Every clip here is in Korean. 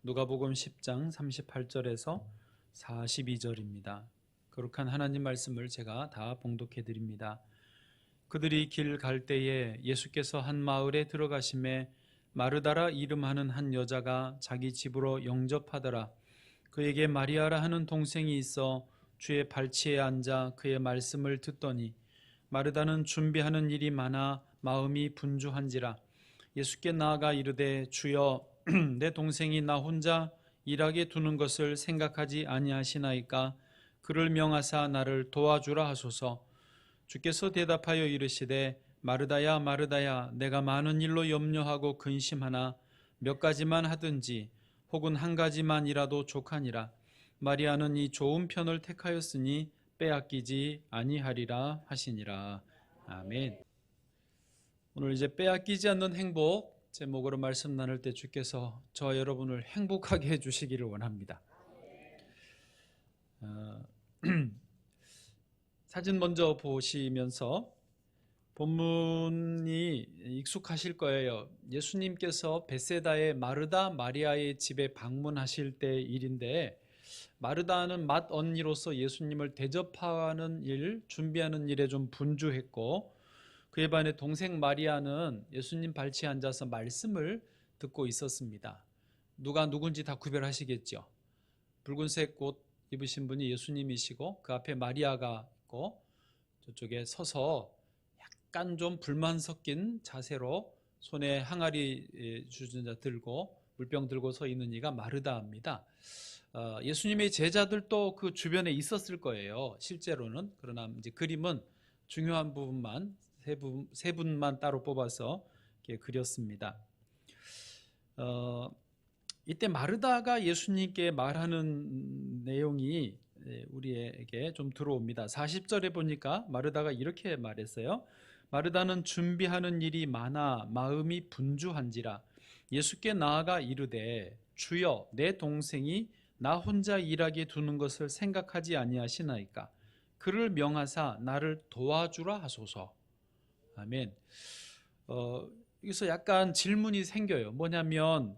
누가복음 10장 38절에서 42절입니다. 거룩한 하나님 말씀을 제가 다 봉독해 드립니다. 그들이 길 갈 때에 예수께서 한 마을에 들어가심에 마르다라 이름하는 한 여자가 자기 집으로 영접하더라. 그에게 마리아라 하는 동생이 있어 주의 발치에 앉아 그의 말씀을 듣더니 마르다는 준비하는 일이 많아 마음이 분주한지라. 예수께 나아가 이르되 주여 내 동생이 나 혼자 일하게 두는 것을 생각하지 아니하시나이까. 그를 명하사 나를 도와주라 하소서. 주께서 대답하여 이르시되 마르다야 마르다야, 내가 많은 일로 염려하고 근심하나 몇 가지만 하든지 혹은 한 가지만이라도 족하니라. 마리아는 이 좋은 편을 택하였으니 빼앗기지 아니하리라 하시니라. 아멘. 오늘 이제 빼앗기지 않는 행복 제목으로 말씀 나눌 때 주께서 저와 여러분을 행복하게 해주시기를 원합니다. 사진 먼저 보시면서 본문이 익숙하실 거예요. 예수님께서 벳세다의 마르다 마리아의 집에 방문하실 때 일인데, 마르다는 맏 언니로서 예수님을 대접하는 일, 준비하는 일에 좀 분주했고, 그에 반해 동생 마리아는 예수님 발치에 앉아서 말씀을 듣고 있었습니다. 누가 누군지 다 구별하시겠죠. 붉은색 옷 입으신 분이 예수님이시고 그 앞에 마리아가 있고, 저쪽에 서서 약간 좀 불만 섞인 자세로 손에 항아리 주전자 들고 물병 들고 서 있는 이가 마르다입니다. 예수님의 제자들도 그 주변에 있었을 거예요, 실제로는. 그러나 이제 그림은 중요한 부분만 세 분만 따로 뽑아서 이렇게 그렸습니다. 이때 마르다가 예수님께 말하는 내용이 우리에게 좀 들어옵니다. 40절에 보니까 마르다가 이렇게 말했어요. 마르다는 준비하는 일이 많아 마음이 분주한지라. 예수께 나아가 이르되 주여 내 동생이 나 혼자 일하게 두는 것을 생각하지 아니하시나이까. 그를 명하사 나를 도와주라 하소서. 아멘. 여기서 약간 질문이 생겨요. 뭐냐면,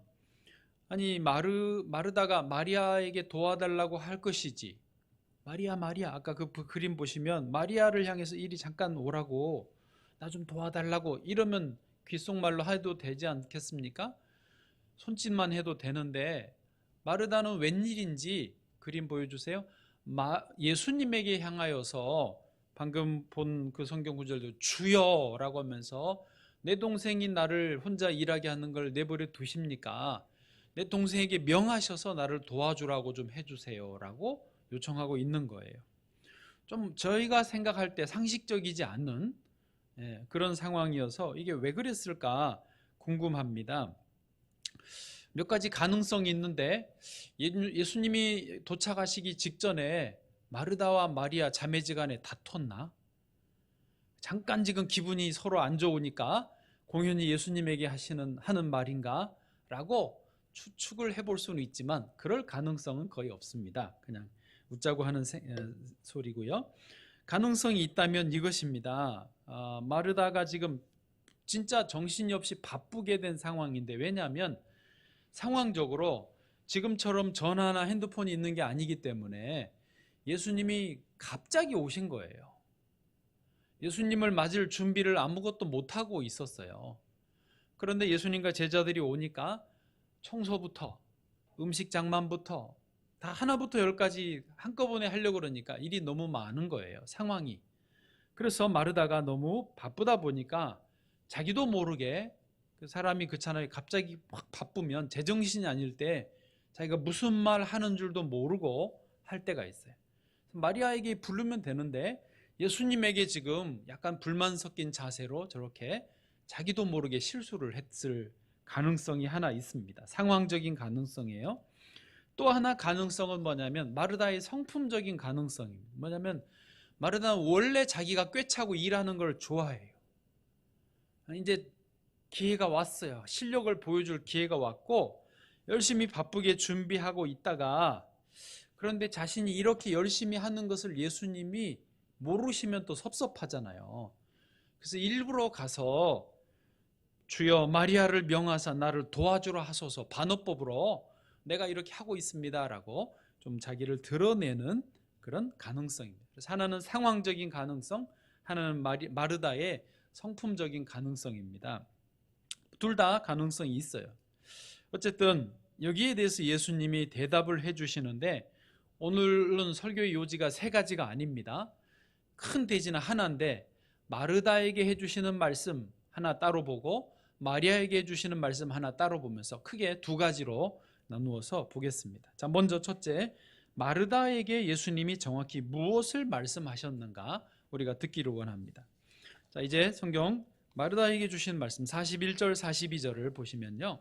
아니 마르다가 마리아에게 도와달라고 할 것이지, 마리아 마리아, 아까 그 그림 보시면 마리아를 향해서 이리 잠깐 오라고, 나 좀 도와달라고 이러면 귓속말로 해도 되지 않겠습니까? 손짓만 해도 되는데, 마르다는 웬일인지 그림 보여주세요. 예수님에게 향하여서 방금 본 그 성경 구절도 주여라고 하면서 내 동생이 나를 혼자 일하게 하는 걸 내버려 두십니까? 내 동생에게 명하셔서 나를 도와주라고 좀 해주세요 라고 요청하고 있는 거예요. 좀 저희가 생각할 때 상식적이지 않은 그런 상황이어서 이게 왜 그랬을까 궁금합니다. 몇 가지 가능성이 있는데, 예수님이 도착하시기 직전에 마르다와 마리아 자매지간에 다퉜나? 잠깐 지금 기분이 서로 안 좋으니까 공연히 예수님에게 하는 말인가? 라고 추측을 해볼 수는 있지만 그럴 가능성은 거의 없습니다. 그냥 웃자고 하는 소리고요. 가능성이 있다면 이것입니다. 마르다가 지금 진짜 정신이 없이 바쁘게 된 상황인데, 왜냐하면 상황적으로 지금처럼 전화나 핸드폰이 있는 게 아니기 때문에 예수님이 갑자기 오신 거예요. 예수님을 맞을 준비를 아무것도 못하고 있었어요. 그런데 예수님과 제자들이 오니까 청소부터 음식 장만부터 다 하나부터 열까지 한꺼번에 하려고 그러니까 일이 너무 많은 거예요, 상황이. 그래서 마르다가 너무 바쁘다 보니까 자기도 모르게, 그 사람이 그렇잖아요, 갑자기 확 바쁘면 제정신이 아닐 때 자기가 무슨 말 하는 줄도 모르고 할 때가 있어요. 마리아에게 부르면 되는데 예수님에게 지금 약간 불만 섞인 자세로 저렇게 자기도 모르게 실수를 했을 가능성이 하나 있습니다. 상황적인 가능성이에요. 또 하나 가능성은 뭐냐면 마르다의 성품적인 가능성입니다. 뭐냐면 마르다는 원래 자기가 꿰차고 일하는 걸 좋아해요. 이제 기회가 왔어요. 실력을 보여줄 기회가 왔고 열심히 바쁘게 준비하고 있다가, 그런데 자신이 이렇게 열심히 하는 것을 예수님이 모르시면 또 섭섭하잖아요. 그래서 일부러 가서 주여 마리아를 명하사 나를 도와주라 하소서, 반어법으로 내가 이렇게 하고 있습니다라고 좀 자기를 드러내는 그런 가능성입니다. 그래서 하나는 상황적인 가능성, 하나는 마르다의 성품적인 가능성입니다. 둘 다 가능성이 있어요. 어쨌든 여기에 대해서 예수님이 대답을 해주시는데, 오늘은 설교의 요지가 세 가지가 아닙니다. 큰 대지는 하나인데 마르다에게 해주시는 말씀 하나 따로 보고 마리아에게 해주시는 말씀 하나 따로 보면서 크게 두 가지로 나누어서 보겠습니다. 자, 먼저 첫째, 마르다에게 예수님이 정확히 무엇을 말씀하셨는가 우리가 듣기를 원합니다. 자, 이제 성경 마르다에게 주신 말씀 41절 42절을 보시면요,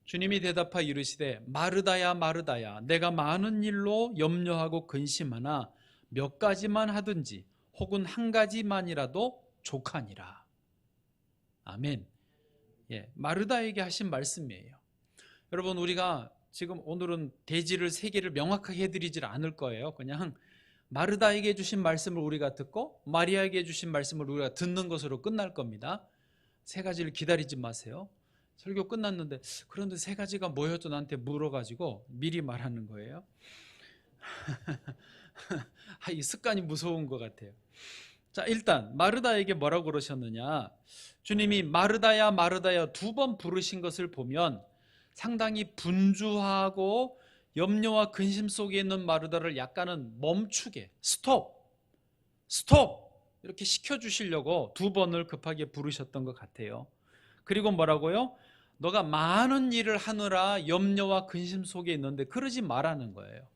주님이 대답하여 이르시되 마르다야 마르다야, 내가 많은 일로 염려하고 근심하나 몇 가지만 하든지 혹은 한 가지만이라도 족하니라. 아멘. 예, 마르다에게 하신 말씀이에요. 여러분, 우리가 지금 오늘은 대지를 세 개를 명확하게 해드리질 않을 거예요. 그냥 마르다에게 주신 말씀을 우리가 듣고 마리아에게 주신 말씀을 우리가 듣는 것으로 끝날 겁니다. 세 가지를 기다리지 마세요. 설교 끝났는데 그런데 세 가지가 뭐였죠? 나한테 물어가지고 미리 말하는 거예요. 이 습관이 무서운 것 같아요. 자, 일단 마르다에게 뭐라고 그러셨느냐, 주님이 마르다야 마르다야 두 번 부르신 것을 보면 상당히 분주하고 염려와 근심 속에 있는 마르다를 약간은 멈추게, 스톱 이렇게 시켜주시려고 두 번을 급하게 부르셨던 것 같아요. 그리고 뭐라고요? 너가 많은 일을 하느라 염려와 근심 속에 있는데 그러지 말라는 거예요.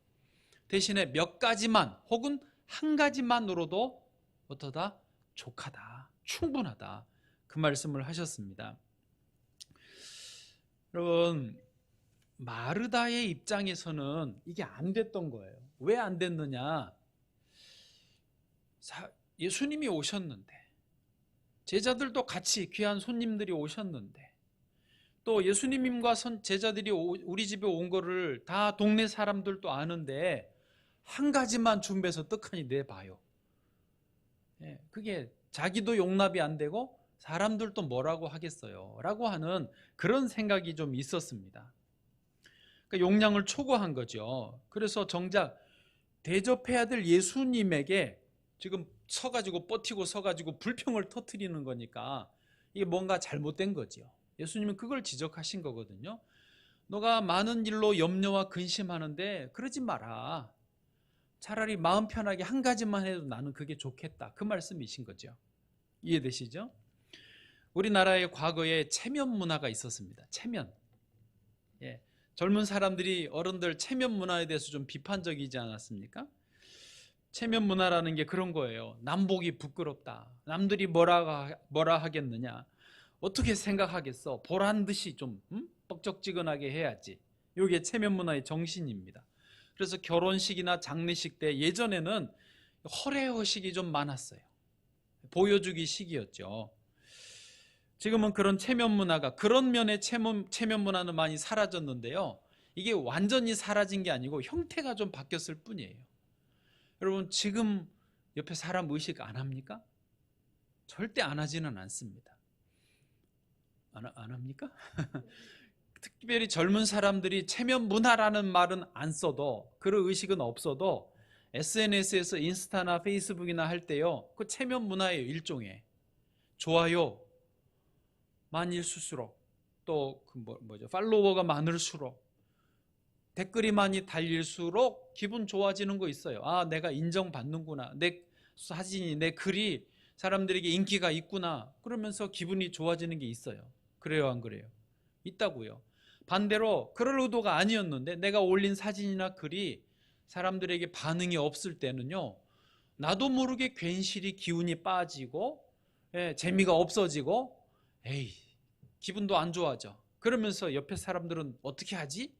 대신에 몇 가지만 혹은 한 가지만으로도 어떠다? 족하다, 충분하다, 그 말씀을 하셨습니다. 여러분, 마르다의 입장에서는 이게 안 됐던 거예요. 왜 안 됐느냐? 예수님이 오셨는데, 제자들도 같이 귀한 손님들이 오셨는데, 또 예수님과 제자들이 우리 집에 온 거를 다 동네 사람들도 아는데 한 가지만 준비해서 떡하니 내봐요. 그게 자기도 용납이 안 되고 사람들도 뭐라고 하겠어요 라고 하는 그런 생각이 좀 있었습니다. 그러니까 용량을 초과한 거죠. 그래서 정작 대접해야 될 예수님에게 지금 버티고 서가지고 불평을 터뜨리는 거니까 이게 뭔가 잘못된 거죠. 예수님은 그걸 지적하신 거거든요. 너가 많은 일로 염려와 근심하는데 그러지 마라. 차라리 마음 편하게 한 가지만 해도 나는 그게 좋겠다, 그 말씀이신 거죠. 이해되시죠? 우리나라의 과거에 체면 문화가 있었습니다. 체면. 젊은 사람들이 어른들 체면 문화에 대해서 좀 비판적이지 않았습니까? 체면 문화라는 게 그런 거예요. 남복이 부끄럽다, 남들이 뭐라 하겠느냐, 어떻게 생각하겠어, 보란 듯이 좀 뻑적지근하게 해야지. 이게 체면 문화의 정신입니다. 그래서 결혼식이나 장례식 때 예전에는 허례허식이 좀 많았어요. 보여주기 식이었죠. 지금은 그런 체면 문화가, 그런 면의 체면 문화는 많이 사라졌는데요, 이게 완전히 사라진 게 아니고 형태가 좀 바뀌었을 뿐이에요. 여러분, 지금 옆에 사람 의식 안 합니까? 절대 안 하지는 않습니다. 안 합니까? 특별히 젊은 사람들이 체면 문화라는 말은 안 써도, 그런 의식은 없어도 SNS에서 인스타나 페이스북이나 할 때요, 그 체면 문화예요. 일종의 좋아요 많일수록, 또 팔로워가 많을수록, 댓글이 많이 달릴수록 기분 좋아지는 거 있어요. 아, 내가 인정받는구나, 내 사진이, 내 글이 사람들에게 인기가 있구나, 그러면서 기분이 좋아지는 게 있어요. 그래요, 안 그래요? 있다고요. 반대로 그럴 의도가 아니었는데 내가 올린 사진이나 글이 사람들에게 반응이 없을 때는요, 나도 모르게 괜시리 기운이 빠지고, 재미가 없어지고, 기분도 안 좋아져. 그러면서 옆에 사람들은 어떻게 하지?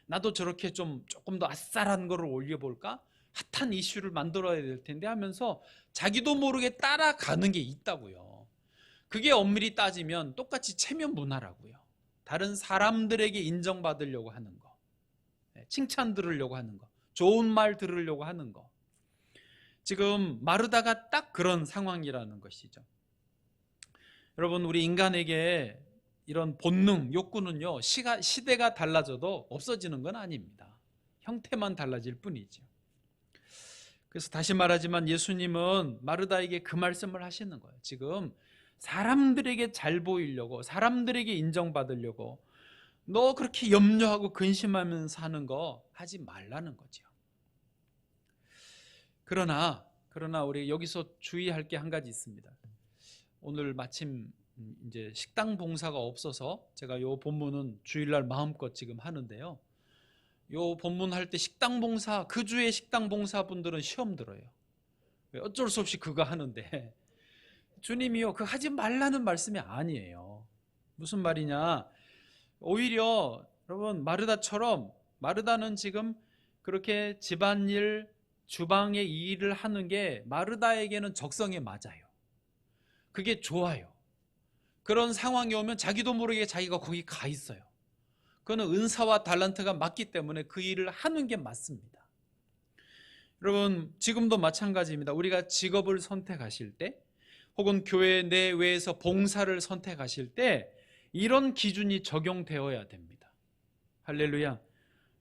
나도 저렇게 조금 더 아싸란 거를 올려볼까? 핫한 이슈를 만들어야 될 텐데 하면서 자기도 모르게 따라가는 게 있다고요. 그게 엄밀히 따지면 똑같이 체면 문화라고요. 다른 사람들에게 인정받으려고 하는 거, 칭찬 들으려고 하는 거, 좋은 말 들으려고 하는 거. 지금 마르다가 딱 그런 상황이라는 것이죠. 여러분, 우리 인간에게 이런 본능, 욕구는요, 시대가 달라져도 없어지는 건 아닙니다. 형태만 달라질 뿐이죠. 그래서 다시 말하지만 예수님은 마르다에게 그 말씀을 하시는 거예요. 지금 사람들에게 잘 보이려고, 사람들에게 인정받으려고 너 그렇게 염려하고 근심하면서 사는 거 하지 말라는 거죠. 그러나 우리 여기서 주의할 게 한 가지 있습니다. 오늘 마침 이제 식당 봉사가 없어서 제가 요 본문은 주일날 마음껏 지금 하는데요. 요 본문 할 때 식당 봉사, 그 주에 식당 봉사 분들은 시험 들어요. 어쩔 수 없이 그거 하는데 주님이요, 그거 하지 말라는 말씀이 아니에요. 무슨 말이냐? 오히려 여러분, 마르다는 지금 그렇게 집안일, 주방의 일을 하는 게 마르다에게는 적성에 맞아요. 그게 좋아요. 그런 상황이 오면 자기도 모르게 자기가 거기 가 있어요. 그거는 은사와 달란트가 맞기 때문에 그 일을 하는 게 맞습니다. 여러분, 지금도 마찬가지입니다. 우리가 직업을 선택하실 때 혹은 교회 내외에서 봉사를 선택하실 때 이런 기준이 적용되어야 됩니다. 할렐루야.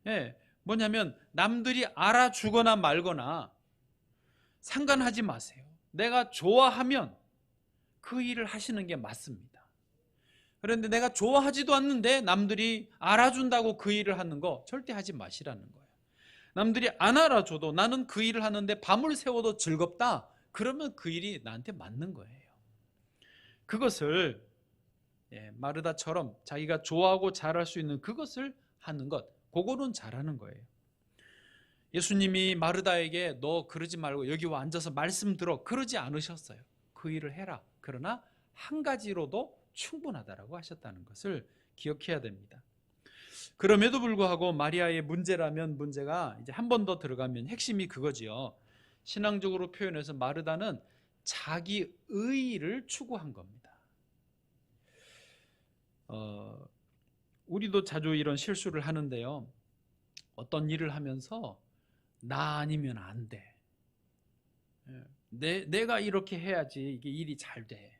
예, 뭐냐면 남들이 알아주거나 말거나 상관하지 마세요. 내가 좋아하면 그 일을 하시는 게 맞습니다. 그런데 내가 좋아하지도 않는데 남들이 알아준다고 그 일을 하는 거 절대 하지 마시라는 거예요. 남들이 안 알아줘도 나는 그 일을 하는데 밤을 새워도 즐겁다. 그러면 그 일이 나한테 맞는 거예요. 그것을 마르다처럼 자기가 좋아하고 잘할 수 있는 그것을 하는 것, 그거는 잘하는 거예요. 예수님이 마르다에게 너 그러지 말고 여기 와 앉아서 말씀 들어, 그러지 않으셨어요. 그 일을 해라. 그러나 한 가지로도 충분하다라고 하셨다는 것을 기억해야 됩니다. 그럼에도 불구하고 마리아의 문제가 이제 한 번 더 들어가면 핵심이 그거지요. 신앙적으로 표현해서 마르다는 자기 의의를 추구한 겁니다. 우리도 자주 이런 실수를 하는데요. 어떤 일을 하면서 나 아니면 안 돼. 내가 이렇게 해야지 이게 일이 잘 돼.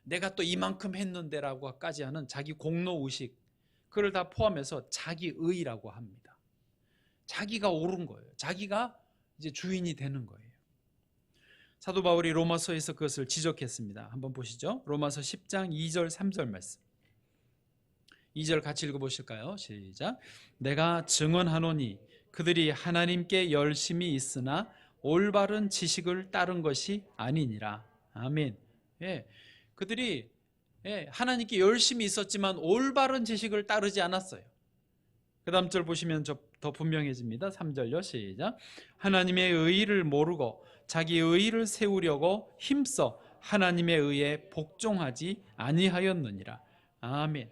내가 또 이만큼 했는데라고까지 하는 자기 공로의식, 그걸 다 포함해서 자기의라고 합니다. 자기가 옳은 거예요. 자기가 이제 주인이 되는 거예요. 사도 바울이 로마서에서 그것을 지적했습니다. 한번 보시죠. 로마서 10장 2절 3절 말씀. 2절 같이 읽어보실까요? 시작. 내가 증언하노니 그들이 하나님께 열심히 있으나 올바른 지식을 따른 것이 아니니라. 아멘. 그들이 하나님께 열심히 있었지만 올바른 지식을 따르지 않았어요. 그 다음 절 보시면 더 분명해집니다. 3절요. 시작. 하나님의 의의를 모르고 자기 의의를 세우려고 힘써 하나님의 의에 복종하지 아니하였느니라. 아멘.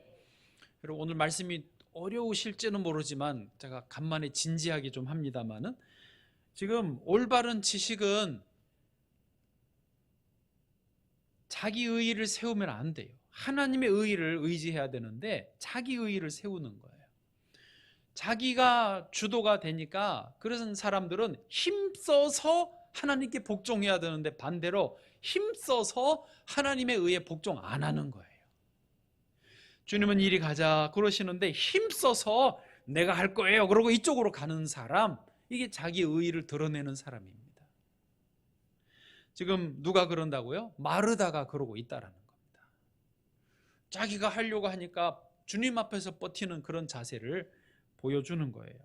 그리고 오늘 말씀이 어려우실지는 모르지만 제가 간만에 진지하게 좀 합니다만은, 지금 올바른 지식은 자기 의의를 세우면 안 돼요. 하나님의 의의를 의지해야 되는데 자기 의의를 세우는 거예요. 자기가 주도가 되니까 그런 사람들은 힘써서 하나님께 복종해야 되는데 반대로 힘써서 하나님의 의에 복종 안 하는 거예요. 주님은 이리 가자 그러시는데 힘써서 내가 할 거예요 그러고 이쪽으로 가는 사람, 이게 자기 의의를 드러내는 사람입니다. 지금 누가 그런다고요? 마르다가 그러고 있다라는 겁니다. 자기가 하려고 하니까 주님 앞에서 버티는 그런 자세를 보여주는 거예요.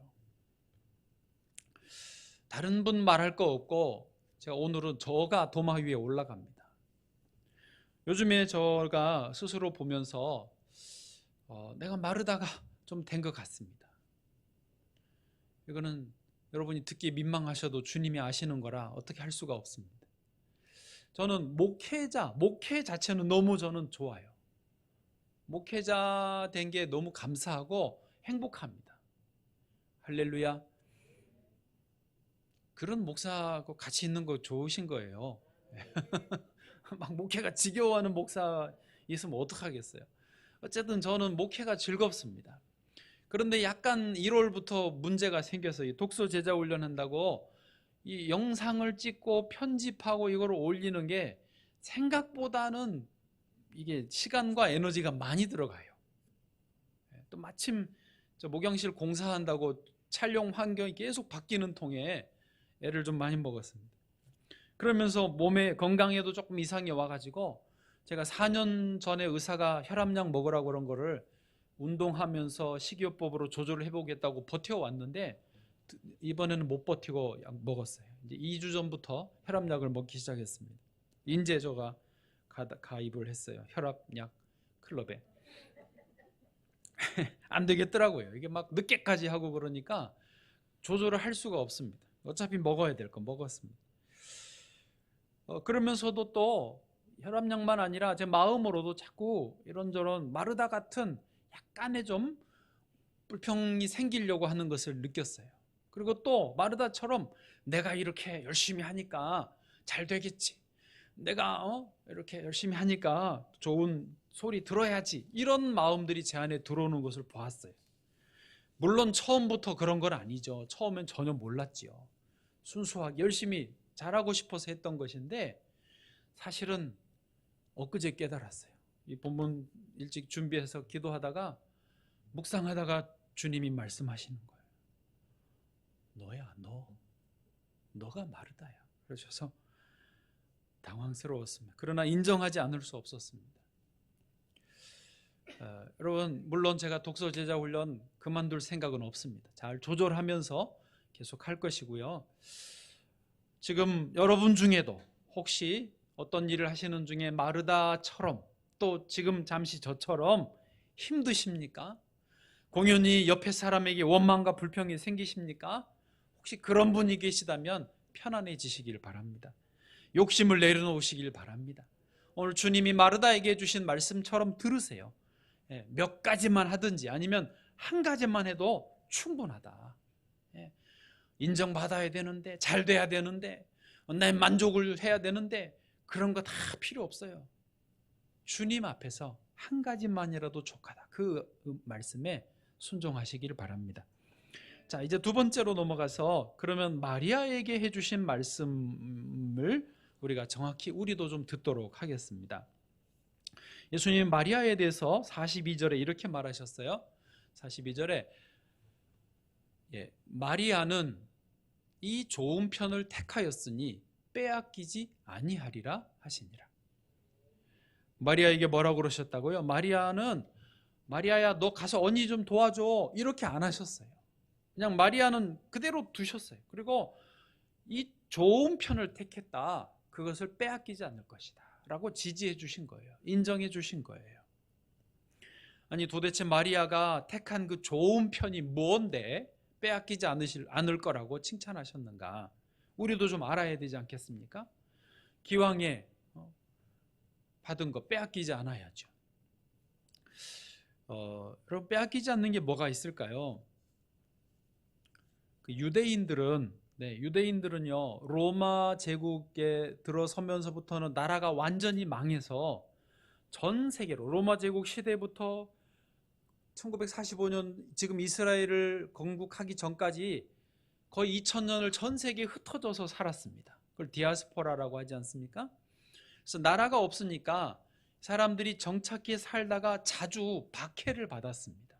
다른 분 말할 거 없고 제가 오늘은 저가 도마 위에 올라갑니다. 요즘에 제가 스스로 보면서 내가 마르다가 좀 된 것 같습니다. 이거는 여러분이 듣기에 민망하셔도 주님이 아시는 거라 어떻게 할 수가 없습니다. 저는 목회 자체는 너무 저는 좋아요. 목회자 된 게 너무 감사하고 행복합니다. 할렐루야. 그런 목사하고 같이 있는 거 좋으신 거예요. 막 목회가 지겨워하는 목사 있으면 어떡하겠어요. 어쨌든 저는 목회가 즐겁습니다. 그런데 약간 1월부터 문제가 생겨서 독서 제자 훈련한다고 이 영상을 찍고 편집하고 이걸 올리는 게 생각보다는 이게 시간과 에너지가 많이 들어가요. 또 마침 저 목양실 공사한다고 촬영 환경이 계속 바뀌는 통에 애를 좀 많이 먹었습니다. 그러면서 몸에 건강에도 조금 이상이 와가지고 제가 4년 전에 의사가 혈압약 먹으라고 그런 거를 운동하면서 식이요법으로 조절을 해보겠다고 버텨왔는데 이번에는 못 버티고 약 먹었어요. 이제 2주 전부터 혈압약을 먹기 시작했습니다. 인제저가 가입을 했어요. 혈압약 클럽에. 안 되겠더라고요. 이게 막 늦게까지 하고 그러니까 조절을 할 수가 없습니다. 어차피 먹어야 될 거 먹었습니다. 그러면서도 또 혈압약만 아니라 제 마음으로도 자꾸 이런저런 마르다 같은 약간의 좀 불평이 생기려고 하는 것을 느꼈어요. 그리고 또 마르다처럼 내가 이렇게 열심히 하니까 잘 되겠지. 내가 이렇게 열심히 하니까 좋은 소리 들어야지. 이런 마음들이 제 안에 들어오는 것을 보았어요. 물론 처음부터 그런 건 아니죠. 처음엔 전혀 몰랐지요. 순수하게 열심히 잘하고 싶어서 했던 것인데 사실은 엊그제 깨달았어요. 이 본문 일찍 준비해서 기도하다가 묵상하다가 주님이 말씀하시는 거예요. 너야, 너가 마르다야. 그러셔서 당황스러웠습니다. 그러나 인정하지 않을 수 없었습니다. 여러분, 물론 제가 독서 제자 훈련 그만둘 생각은 없습니다. 잘 조절하면서 계속 할 것이고요. 지금 여러분 중에도 혹시 어떤 일을 하시는 중에 마르다처럼 또 지금 잠시 저처럼 힘드십니까? 공연히 옆에 사람에게 원망과 불평이 생기십니까? 혹시 그런 분이 계시다면 편안해지시길 바랍니다. 욕심을 내려놓으시길 바랍니다. 오늘 주님이 마르다에게 주신 말씀처럼 들으세요. 몇 가지만 하든지 아니면 한 가지만 해도 충분하다. 인정받아야 되는데, 잘 돼야 되는데, 내 만족을 해야 되는데 그런 거 다 필요 없어요. 주님 앞에서 한 가지만이라도 족하다. 그 말씀에 순종하시기를 바랍니다. 자, 이제 두 번째로 넘어가서 그러면 마리아에게 해주신 말씀을 우리가 정확히 우리도 좀 듣도록 하겠습니다. 예수님 마리아에 대해서 42절에 이렇게 말하셨어요. 42절에 마리아는 이 좋은 편을 택하였으니 빼앗기지 아니하리라 하시니라. 마리아에게 뭐라고 그러셨다고요? 마리아야 너 가서 언니 좀 도와줘 이렇게 안 하셨어요. 그냥 마리아는 그대로 두셨어요. 그리고 이 좋은 편을 택했다. 그것을 빼앗기지 않을 것이다 라고 지지해 주신 거예요. 인정해 주신 거예요. 아니 도대체 마리아가 택한 그 좋은 편이 뭔데 빼앗기지 않을 거라고 칭찬하셨는가? 우리도 좀 알아야 되지 않겠습니까? 기왕에 받은 거 빼앗기지 않아야죠. 그럼 빼앗기지 않는 게 뭐가 있을까요? 그 유대인들은요 로마 제국에 들어서면서부터는 나라가 완전히 망해서 전 세계로 로마 제국 시대부터 1945년 지금 이스라엘을 건국하기 전까지 거의 2000년을 전 세계에 흩어져서 살았습니다. 그걸 디아스포라라고 하지 않습니까? 그래서 나라가 없으니까 사람들이 정착해 살다가 자주 박해를 받았습니다.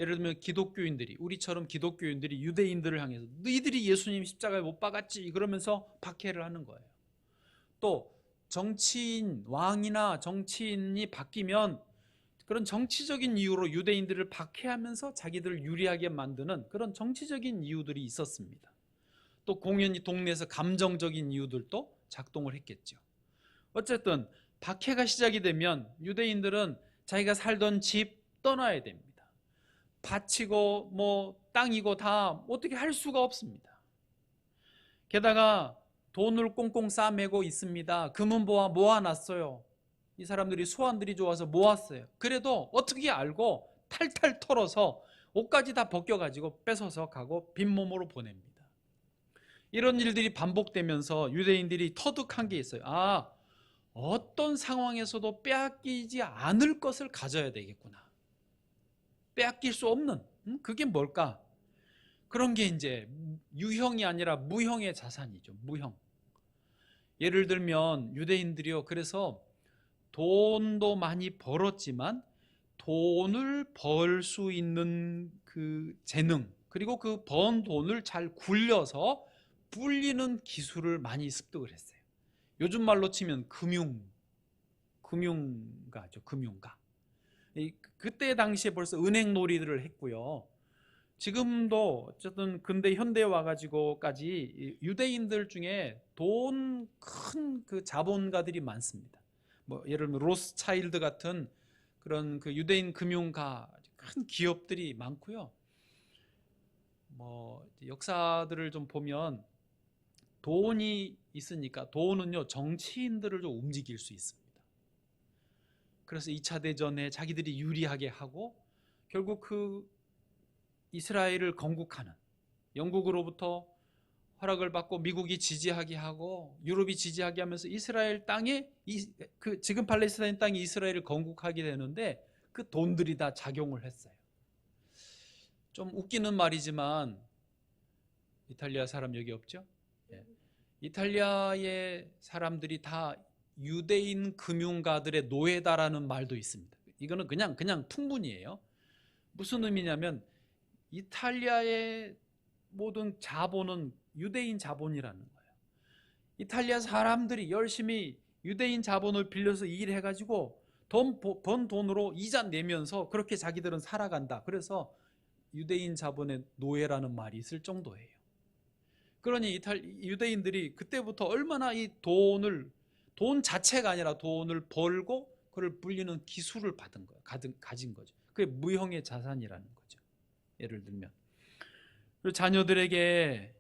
예를 들면 기독교인들이, 우리처럼 기독교인들이 유대인들을 향해서 너희들이 예수님 십자가에 못 박았지 그러면서 박해를 하는 거예요. 또 정치인, 왕이나 정치인이 바뀌면 그런 정치적인 이유로 유대인들을 박해하면서 자기들을 유리하게 만드는 그런 정치적인 이유들이 있었습니다. 또 공연히 동네에서 감정적인 이유들도 작동을 했겠죠. 어쨌든 박해가 시작이 되면 유대인들은 자기가 살던 집 떠나야 됩니다. 밭이고 뭐 땅이고 다 어떻게 할 수가 없습니다. 게다가 돈을 꽁꽁 싸매고 있습니다. 금은보화 모아놨어요. 이 사람들이 수완들이 좋아서 모았어요. 그래도 어떻게 알고 탈탈 털어서 옷까지 다 벗겨가지고 뺏어서 가고 빈몸으로 보냅니다. 이런 일들이 반복되면서 유대인들이 터득한 게 있어요. 어떤 상황에서도 빼앗기지 않을 것을 가져야 되겠구나. 빼앗길 수 없는 그게 뭘까? 그런 게 이제 유형이 아니라 무형의 자산이죠. 무형. 예를 들면 유대인들이요. 그래서 돈도 많이 벌었지만 돈을 벌 수 있는 그 재능, 그리고 그 번 돈을 잘 굴려서 불리는 기술을 많이 습득을 했어요. 요즘 말로 치면 금융가죠. 금융가. 그때 당시에 벌써 은행 놀이들을 했고요. 지금도 어쨌든 근대 현대에 와가지고까지 유대인들 중에 돈 큰 그 자본가들이 많습니다. 뭐 예를 들면 로스차일드 같은 그런 그 유대인 금융가 큰 기업들이 많고요. 뭐 역사들을 좀 보면 돈이 있으니까 돈은요 정치인들을 좀 움직일 수 있습니다. 그래서 2차 대전에 자기들이 유리하게 하고 결국 그 이스라엘을 건국하는, 영국으로부터 허락을 받고 미국이 지지하게 하고 유럽이 지지하게 하면서 이스라엘 땅에 그 지금 팔레스타인 땅이 이스라엘을 건국하게 되는데 그 돈들이 다 작용을 했어요. 좀 웃기는 말이지만 이탈리아 사람 여기 없죠? 예. 이탈리아의 사람들이 다 유대인 금융가들의 노예다라는 말도 있습니다. 이거는 그냥 풍문이에요. 무슨 의미냐면 이탈리아의 모든 자본은 유대인 자본이라는 거예요. 이탈리아 사람들이 열심히 유대인 자본을 빌려서 일해가지고 번 돈으로 이자 내면서 그렇게 자기들은 살아간다. 그래서 유대인 자본의 노예라는 말이 있을 정도예요. 그러니 유대인들이 그때부터 얼마나 이 돈 자체가 아니라 돈을 벌고 그걸 불리는 기술을 받은 거예요. 가진 거죠. 그게 무형의 자산이라는 거죠. 예를 들면 자녀들에게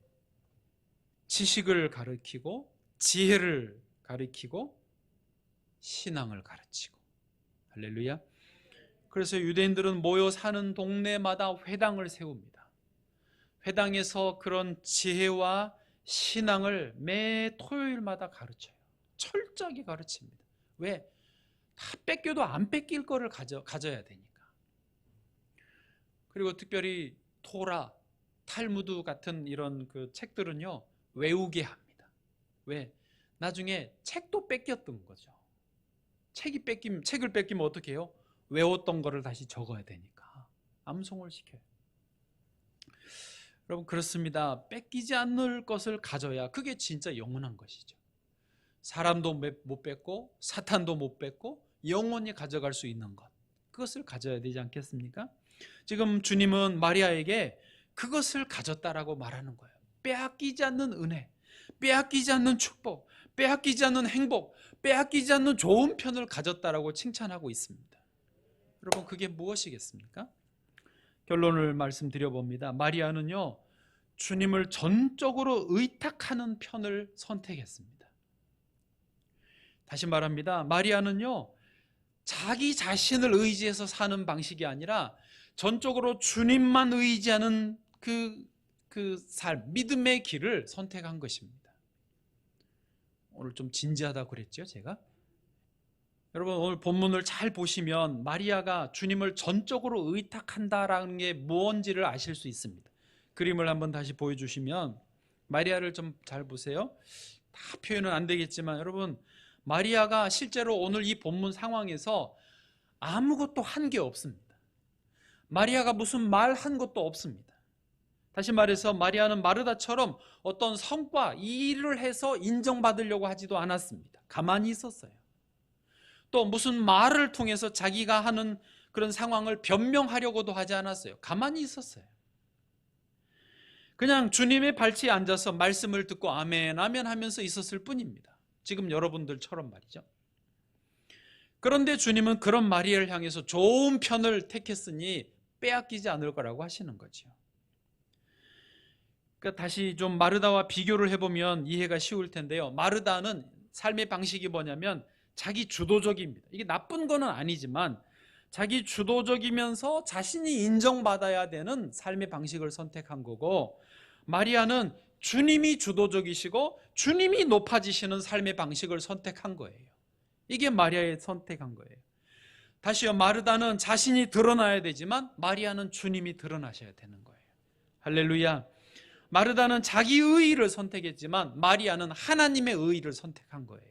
지식을 가르치고 지혜를 가르치고 신앙을 가르치고, 할렐루야. 그래서 유대인들은 모여 사는 동네마다 회당을 세웁니다. 회당에서 그런 지혜와 신앙을 매 토요일마다 가르쳐요. 철저하게 가르칩니다. 왜? 다 뺏겨도 안 뺏길 거를 가져야 되니까. 그리고 특별히 토라, 탈무드 같은 이런 그 책들은요 외우게 합니다. 왜? 나중에 책도 뺏겼던 거죠. 책을 뺏기면 어떻게 해요? 외웠던 거를 다시 적어야 되니까 암송을 시켜요. 여러분 그렇습니다. 뺏기지 않을 것을 가져야 그게 진짜 영원한 것이죠. 사람도 못 뺏고 사탄도 못 뺏고 영원히 가져갈 수 있는 것, 그것을 가져야 되지 않겠습니까? 지금 주님은 마리아에게 그것을 가졌다라고 말하는 거예요. 빼앗기지 않는 은혜, 빼앗기지 않는 축복, 빼앗기지 않는 행복, 빼앗기지 않는 좋은 편을 가졌다라고 칭찬하고 있습니다. 여러분 그게 무엇이겠습니까? 결론을 말씀드려봅니다. 마리아는요 주님을 전적으로 의탁하는 편을 선택했습니다. 다시 말합니다. 마리아는요 자기 자신을 의지해서 사는 방식이 아니라 전적으로 주님만 의지하는 그 삶, 믿음의 길을 선택한 것입니다. 오늘 좀 진지하다고 그랬죠, 제가? 여러분 오늘 본문을 잘 보시면 마리아가 주님을 전적으로 의탁한다라는 게 무언지를 아실 수 있습니다. 그림을 한번 다시 보여주시면 마리아를 좀 잘 보세요. 다 표현은 안 되겠지만 여러분 마리아가 실제로 오늘 이 본문 상황에서 아무것도 한 게 없습니다. 마리아가 무슨 말한 것도 없습니다. 다시 말해서 마리아는 마르다처럼 어떤 성과, 일을 해서 인정받으려고 하지도 않았습니다. 가만히 있었어요. 또 무슨 말을 통해서 자기가 하는 그런 상황을 변명하려고도 하지 않았어요. 가만히 있었어요. 그냥 주님의 발치에 앉아서 말씀을 듣고 아멘 아멘 하면서 있었을 뿐입니다. 지금 여러분들처럼 말이죠. 그런데 주님은 그런 마리아를 향해서 좋은 편을 택했으니 빼앗기지 않을 거라고 하시는 거죠. 그러니까 다시 좀 마르다와 비교를 해보면 이해가 쉬울 텐데요. 마르다는 삶의 방식이 뭐냐면 자기 주도적입니다. 이게 나쁜 거는 아니지만 자기 주도적이면서 자신이 인정받아야 되는 삶의 방식을 선택한 거고, 마리아는 주님이 주도적이시고 주님이 높아지시는 삶의 방식을 선택한 거예요. 이게 마리아의 선택한 거예요. 다시요, 마르다는 자신이 드러나야 되지만 마리아는 주님이 드러나셔야 되는 거예요. 할렐루야. 마르다는 자기 의의를 선택했지만 마리아는 하나님의 의의를 선택한 거예요.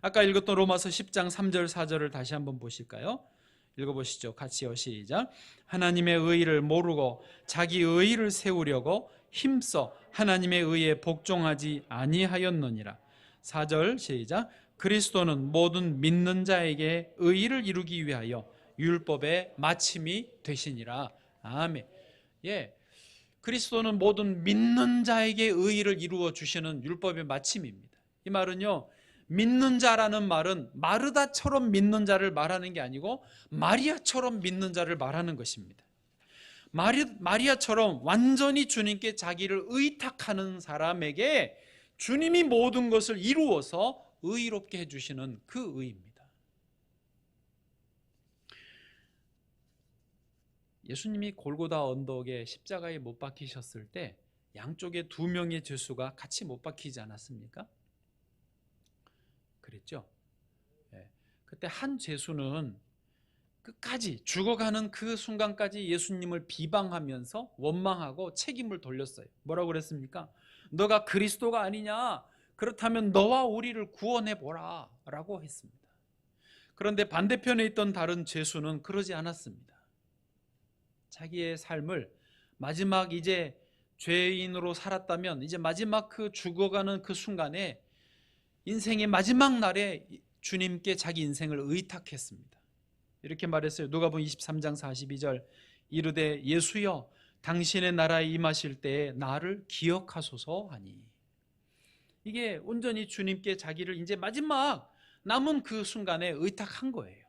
아까 읽었던 로마서 10장 3절 4절을 다시 한번 보실까요? 읽어보시죠. 같이요. 시작. 하나님의 의의를 모르고 자기 의의를 세우려고 힘써 하나님의 의에 복종하지 아니하였느니라. 4절 시작. 그리스도는 모든 믿는 자에게 의의를 이루기 위하여 율법의 마침이 되시니라. 아멘. 예, 그리스도는 모든 믿는 자에게 의의를 이루어 주시는 율법의 마침입니다. 이 말은요, 믿는 자라는 말은 마르다처럼 믿는 자를 말하는 게 아니고 마리아처럼 믿는 자를 말하는 것입니다. 마리아처럼 완전히 주님께 자기를 의탁하는 사람에게 주님이 모든 것을 이루어서 의롭게 해주시는 그 의입니다. 예수님이 골고다 언덕에 십자가에 못 박히셨을 때 양쪽에 두 명의 죄수가 같이 못 박히지 않았습니까? 그랬죠? 예. 그때 한 죄수는 끝까지 죽어가는 그 순간까지 예수님을 비방하면서 원망하고 책임을 돌렸어요. 뭐라고 그랬습니까? 너가 그리스도가 아니냐? 그렇다면 너와 우리를 구원해 보라 라고 했습니다. 그런데 반대편에 있던 다른 죄수는 그러지 않았습니다. 자기의 삶을 마지막 이제 죄인으로 살았다면 이제 마지막 그 죽어가는 그 순간에 인생의 마지막 날에 주님께 자기 인생을 의탁했습니다. 이렇게 말했어요. 누가복음 23장 42절 이르되 예수여 당신의 나라에 임하실 때에 나를 기억하소서 하니. 이게 온전히 주님께 자기를 이제 마지막 남은 그 순간에 의탁한 거예요.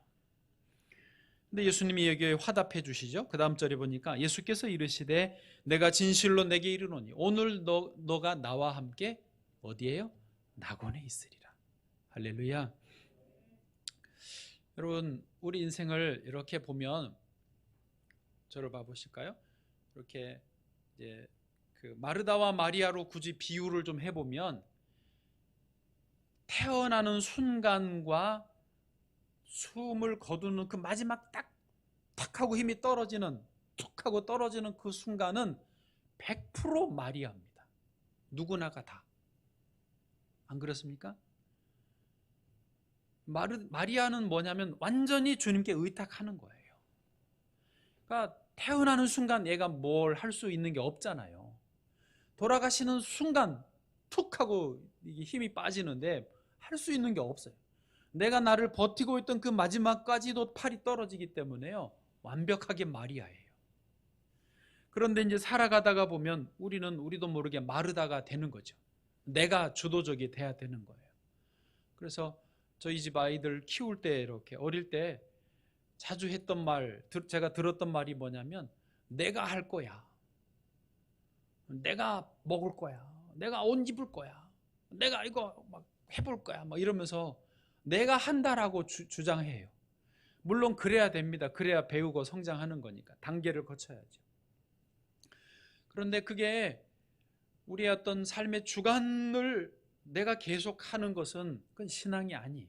근데 예수님이 여기에 화답해 주시죠. 그 다음 절에 보니까 예수께서 이르시되 내가 진실로 내게 이르노니 오늘 너가 나와 함께 어디에요? 낙원에 있으리라. 할렐루야. 여러분, 우리 인생을 이렇게 보면 저를 봐보실까요? 이렇게 이제 그 마르다와 마리아로 굳이 비유를 좀 해보면 태어나는 순간과 숨을 거두는 그 마지막 탁 하고 힘이 떨어지는 툭 하고 떨어지는 그 순간은 100% 마리아입니다. 누구나가 다. 안 그렇습니까? 마리아는 뭐냐면 완전히 주님께 의탁하는 거예요. 그러니까 태어나는 순간 얘가 뭘 할 수 있는 게 없잖아요. 돌아가시는 순간 툭 하고 힘이 빠지는데 할 수 있는 게 없어요. 내가 나를 버티고 있던 그 마지막까지도 팔이 떨어지기 때문에요. 완벽하게 마리아예요. 그런데 이제 살아가다가 보면 우리도 모르게 마르다가 되는 거죠. 내가 주도적이 돼야 되는 거예요. 그래서 저희 집 아이들 키울 때 이렇게 어릴 때 자주 했던 말, 제가 들었던 말이 뭐냐면 내가 할 거야. 내가 먹을 거야. 내가 옷 입을 거야. 내가 이거 막 해볼 거야. 막 이러면서 내가 한다라고 주장해요. 물론 그래야 됩니다. 그래야 배우고 성장하는 거니까. 단계를 거쳐야죠. 그런데 그게 우리의 어떤 삶의 주관을 내가 계속 하는 것은 그건 신앙이 아니에요.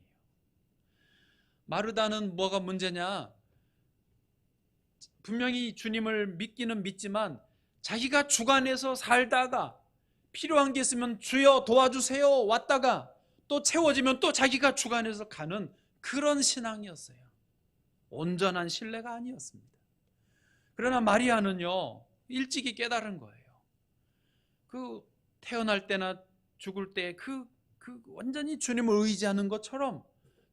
마르다는 뭐가 문제냐? 분명히 주님을 믿기는 믿지만 자기가 주관해서 살다가 필요한 게 있으면 주여 도와주세요 왔다가 또 채워지면 또 자기가 주관해서 가는 그런 신앙이었어요. 온전한 신뢰가 아니었습니다. 그러나 마리아는요, 일찍이 깨달은 거예요. 그 태어날 때나 죽을 때 그 완전히 주님을 의지하는 것처럼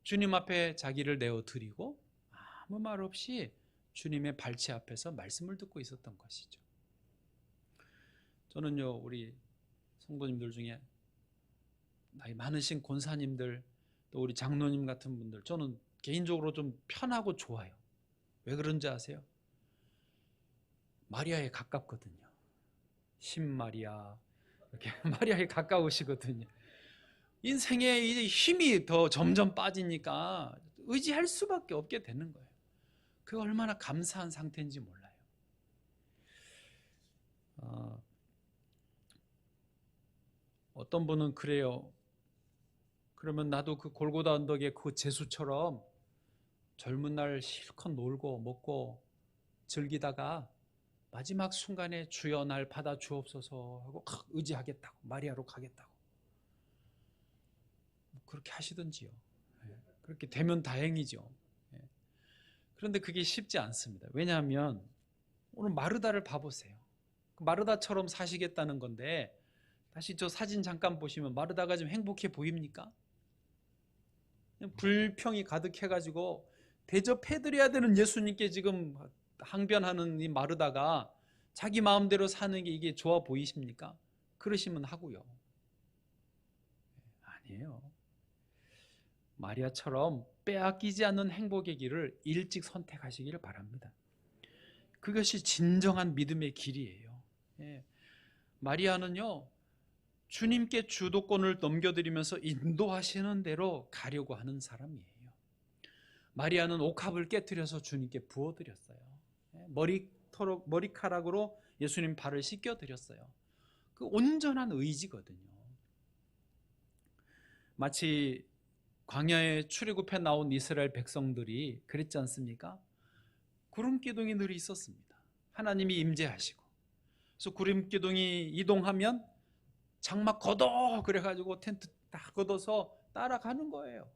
주님 앞에 자기를 내어드리고 아무 말 없이 주님의 발치 앞에서 말씀을 듣고 있었던 것이죠. 저는요, 우리 성도님들 중에 나이 많으신 권사님들 또 우리 장로님 같은 분들 저는 개인적으로 좀 편하고 좋아요. 왜 그런지 아세요? 마리아에 가깝거든요. 신마리아 이렇게 마리아에 가까우시거든요. 인생에 이제 힘이 더 점점 빠지니까 의지할 수밖에 없게 되는 거예요. 그게 얼마나 감사한 상태인지 몰라요. 어떤 분은 그래요. 그러면 나도 그 골고다 언덕의 그 제수처럼 젊은 날 실컷 놀고 먹고 즐기다가 마지막 순간에 주여 날 받아 주옵소서 하고 의지하겠다고 마리아로 가겠다고 그렇게 하시든지요. 그렇게 되면 다행이죠. 예. 그런데 그게 쉽지 않습니다. 왜냐하면 오늘 마르다를 봐보세요. 마르다처럼 사시겠다는 건데, 다시 저 사진 잠깐 보시면 마르다가 좀 행복해 보입니까? 불평이 가득해가지고 대접해드려야 되는 예수님께 지금 항변하는 이 마르다가 자기 마음대로 사는 게 이게 좋아 보이십니까? 그러시면 하고요. 아니에요. 마리아처럼 빼앗기지 않는 행복의 길을 일찍 선택하시기를 바랍니다. 그것이 진정한 믿음의 길이에요. 예. 마리아는요, 주님께 주도권을 넘겨드리면서 인도하시는 대로 가려고 하는 사람이에요. 마리아는 옥합을 깨뜨려서 주님께 부어드렸어요. 머리카락으로 예수님 발을 씻겨드렸어요. 그 온전한 의지거든요. 마치 광야에 출애굽해 나온 이스라엘 백성들이 그랬지 않습니까? 구름 기둥이 늘 있었습니다. 하나님이 임재하시고, 그래서 구름 기둥이 이동하면 장막 걷어 그래가지고 텐트 딱 걷어서 따라가는 거예요.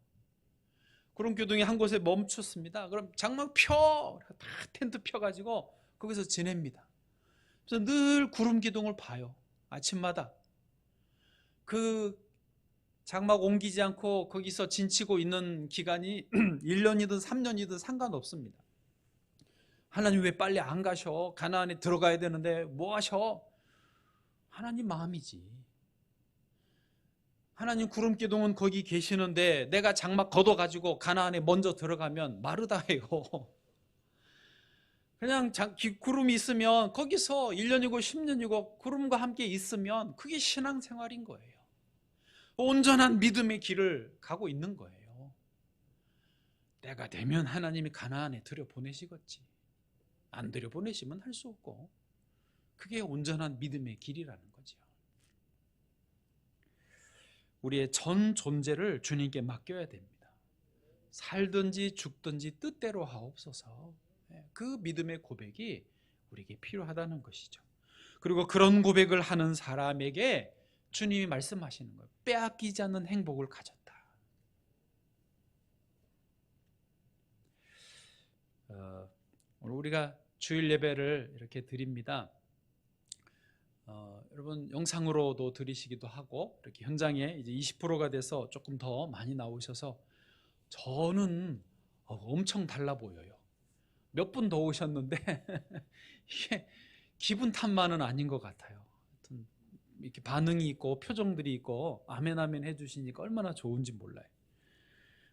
구름 기둥이 한 곳에 멈췄습니다. 그럼 장막 펴! 다 텐트 펴가지고 거기서 지냅니다. 그래서 늘 구름 기둥을 봐요. 아침마다. 그 장막 옮기지 않고 거기서 진치고 있는 기간이 1년이든 3년이든 상관없습니다. 하나님 왜 빨리 안 가셔? 가나안에 들어가야 되는데 뭐 하셔? 하나님 마음이지. 하나님 구름 기둥은 거기 계시는데 내가 장막 걷어가지고 가나안에 먼저 들어가면 마르다예요. 그냥 구름이 있으면 거기서 1년이고 10년이고 구름과 함께 있으면 그게 신앙생활인 거예요. 온전한 믿음의 길을 가고 있는 거예요. 때가 되면 하나님이 가나안에 들여보내시겠지. 안 들여보내시면 할 수 없고, 그게 온전한 믿음의 길이라는 거죠. 우리의 전 존재를 주님께 맡겨야 됩니다. 살든지 죽든지 뜻대로 하옵소서. 그 믿음의 고백이 우리에게 필요하다는 것이죠. 그리고 그런 고백을 하는 사람에게 주님이 말씀하시는 거예요. 빼앗기지 않는 행복을 가졌다. 오늘 우리가 주일 예배를 이렇게 드립니다. 여러분 영상으로도 들으시기도 하고 이렇게 현장에 이제 20%가 돼서 조금 더 많이 나오셔서 저는 엄청 달라 보여요. 몇 분 더 오셨는데 이게 기분 탓만은 아닌 것 같아요. 이렇게 반응이 있고 표정들이 있고 아멘 아멘 해주시니까 얼마나 좋은지 몰라요.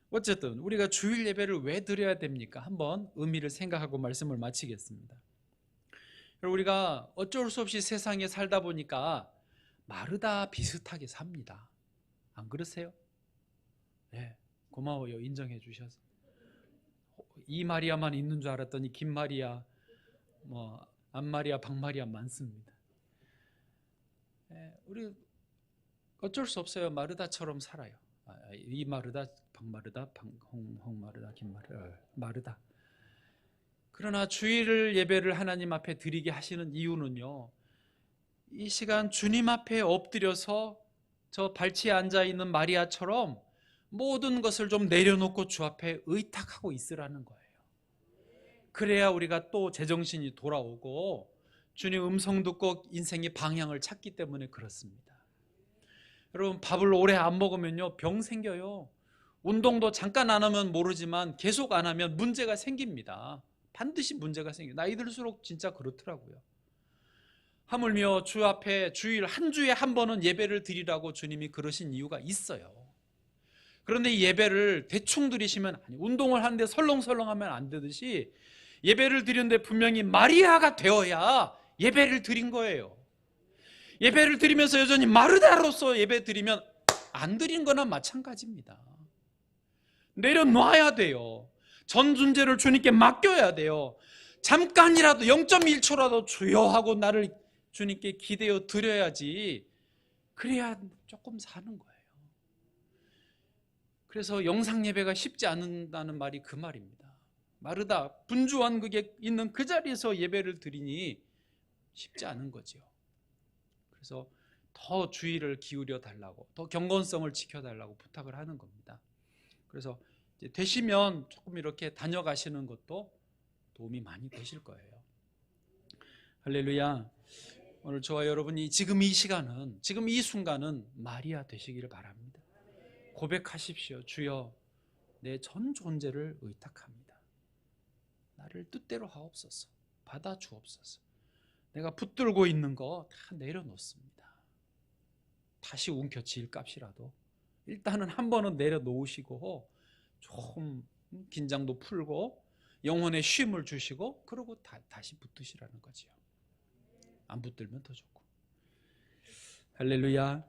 어쨌든 우리가 주일 예배를 왜 드려야 됩니까? 한번 의미를 생각하고 말씀을 마치겠습니다. 우리가 어쩔 수 없이 세상에 살다 보니까 마르다 비슷하게 삽니다. 안 그러세요? 네, 고마워요. 인정해 주셔서. 이 마리아만 있는 줄 알았더니 김 마리아, 안 마리아, 박 마리아 많습니다. 네, 우리 어쩔 수 없어요. 마르다처럼 살아요. 이 마르다, 박 마르다, 홍 마르다, 김 마르다. 그러나 주일 예배를 하나님 앞에 드리게 하시는 이유는요, 이 시간 주님 앞에 엎드려서 저 발치에 앉아있는 마리아처럼 모든 것을 좀 내려놓고 주 앞에 의탁하고 있으라는 거예요. 그래야 우리가 또 제정신이 돌아오고 주님 음성 듣고 인생의 방향을 찾기 때문에 그렇습니다. 여러분 밥을 오래 안 먹으면요 병 생겨요. 운동도 잠깐 안 하면 모르지만 계속 안 하면 문제가 생깁니다. 반드시 문제가 생겨요. 나이 들수록 진짜 그렇더라고요. 하물며 주 앞에 주일 한 주에 한 번은 예배를 드리라고 주님이 그러신 이유가 있어요. 그런데 이 예배를 대충 드리시면 운동을 하는데 설렁설렁하면 안 되듯이 예배를 드리는데 분명히 마리아가 되어야 예배를 드린 거예요. 예배를 드리면서 여전히 마르다로서 예배 드리면 안 드린 거나 마찬가지입니다. 내려놔야 돼요. 전 존재를 주님께 맡겨야 돼요. 잠깐이라도 0.1초라도 주여 하고 나를 주님께 기대어 드려야지. 그래야 조금 사는 거예요. 그래서 영상 예배가 쉽지 않다는 말이 그 말입니다. 마르다 분주한 그게 있는 그 자리에서 예배를 드리니 쉽지 않은 거죠. 그래서 더 주의를 기울여 달라고, 더 경건성을 지켜달라고 부탁을 하는 겁니다. 그래서 이제 되시면 조금 이렇게 다녀가시는 것도 도움이 많이 되실 거예요. 할렐루야. 오늘 저와 여러분이 지금 이 시간은, 지금 이 순간은 마리아 되시기를 바랍니다. 고백하십시오. 주여, 내 전 존재를 의탁합니다. 나를 뜻대로 하옵소서. 받아 주옵소서. 내가 붙들고 있는 거 다 내려놓습니다. 다시 움켜쥘 값이라도 일단은 한 번은 내려놓으시고 좀 긴장도 풀고 영혼의 쉼을 주시고 그러고 다시 붙드시라는 거지요. 안 붙들면 더 좋고. 할렐루야.